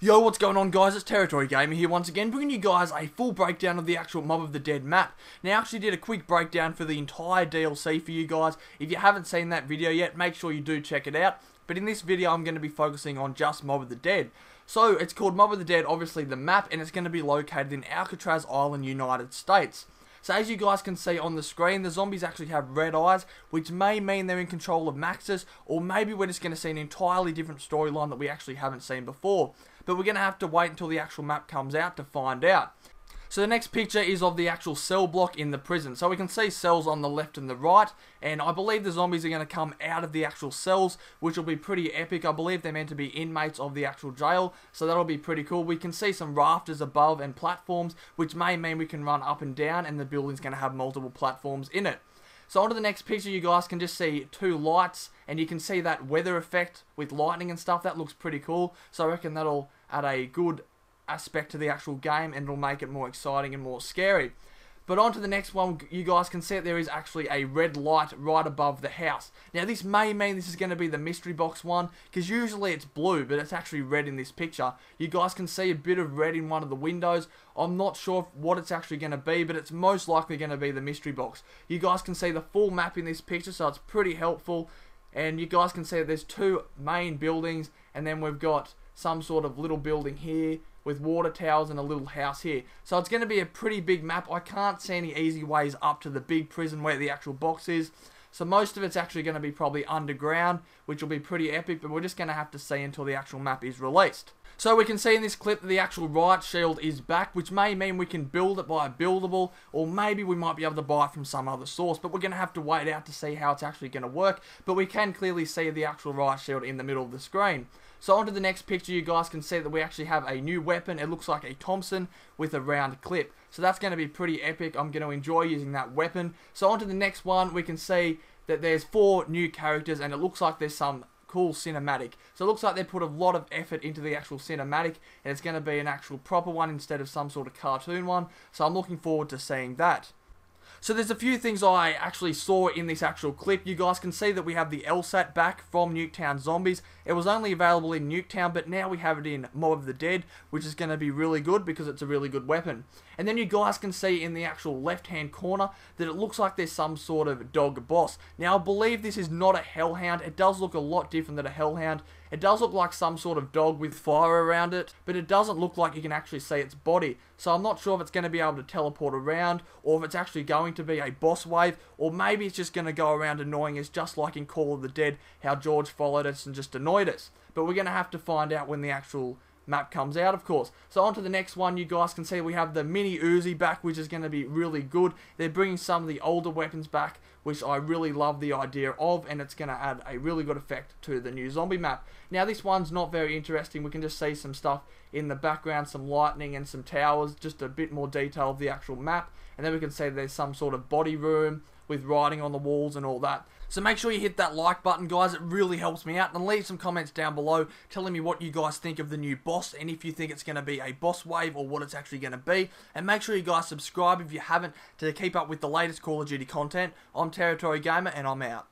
Yo, what's going on guys, it's Territory Gamer here once again, bringing you guys a full breakdown of the actual Mob of the Dead map. Now I actually did a quick breakdown for the entire DLC for you guys. If you haven't seen that video yet, make sure you do check it out. But in this video I'm going to be focusing on just Mob of the Dead. So it's called Mob of the Dead, obviously the map, and it's going to be located in Alcatraz Island, United States. So as you guys can see on the screen, the zombies actually have red eyes, which may mean they're in control of Maxis, or maybe we're just going to see an entirely different storyline that we actually haven't seen before. But we're going to have to wait until the actual map comes out to find out. So the next picture is of the actual cell block in the prison. So we can see cells on the left and the right, and I believe the zombies are going to come out of the actual cells, which will be pretty epic. I believe they're meant to be inmates of the actual jail, so that'll be pretty cool. We can see some rafters above and platforms, which may mean we can run up and down, and the building's going to have multiple platforms in it. So onto the next picture, you guys can just see two lights, and you can see that weather effect with lightning and stuff. That looks pretty cool, so I reckon that'll add a good aspect to the actual game, and it'll make it more exciting and more scary. But on to the next one, you guys can see that there is actually a red light right above the house. Now this may mean this is going to be the mystery box one, because usually it's blue, but it's actually red in this picture. You guys can see a bit of red in one of the windows. I'm not sure what it's actually going to be, but it's most likely going to be the mystery box. You guys can see the full map in this picture, so it's pretty helpful. And you guys can see that there's two main buildings, and then we've got some sort of little building here with water towers and a little house here. So it's going to be a pretty big map. I can't see any easy ways up to the big prison where the actual box is. So most of it's actually going to be probably underground, which will be pretty epic, but we're just going to have to see until the actual map is released. So we can see in this clip that the actual riot shield is back, which may mean we can build it by a buildable, or maybe we might be able to buy it from some other source, but we're going to have to wait out to see how it's actually going to work. But we can clearly see the actual riot shield in the middle of the screen. So onto the next picture, you guys can see that we actually have a new weapon. It looks like a Thompson with a round clip. So that's going to be pretty epic. I'm going to enjoy using that weapon. So onto the next one, we can see that there's 4 new characters, and it looks like there's some cool cinematic. So it looks like they put a lot of effort into the actual cinematic, and it's going to be an actual proper one instead of some sort of cartoon one. So I'm looking forward to seeing that. So there's a few things I actually saw in this actual clip. You guys can see that we have the LSAT back from Nuketown Zombies. It was only available in Nuketown, but now we have it in Mob of the Dead, which is going to be really good because it's a really good weapon. And then you guys can see in the actual left-hand corner that it looks like there's some sort of dog boss. Now, I believe this is not a hellhound. It does look a lot different than a hellhound. It does look like some sort of dog with fire around it, but it doesn't look like you can actually see its body. So I'm not sure if it's going to be able to teleport around, or if it's actually going to be a boss wave, or maybe it's just going to go around annoying us just like in Call of the Dead, how George followed us and just annoyed us. But we're going to have to find out when the actual map comes out, of course. So on to the next one, you guys can see we have the Mini Uzi back, which is going to be really good. They're bringing some of the older weapons back, which I really love the idea of, and it's going to add a really good effect to the new zombie map. Now this one's not very interesting. We can just see some stuff in the background, some lightning and some towers, just a bit more detail of the actual map, and then we can see there's some sort of body room with writing on the walls and all that. So make sure you hit that like button, guys. It really helps me out. And leave some comments down below telling me what you guys think of the new boss, and if you think it's going to be a boss wave or what it's actually going to be. And make sure you guys subscribe if you haven't to keep up with the latest Call of Duty content. I'm Territory Gamer, and I'm out.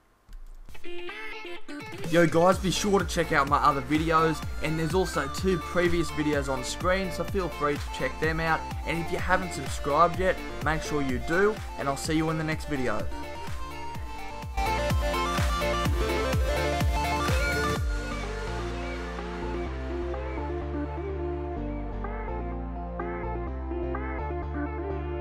Yo guys, be sure to check out my other videos, and there's also 2 previous videos on screen, so feel free to check them out. And if you haven't subscribed yet, make sure you do, and I'll see you in the next video.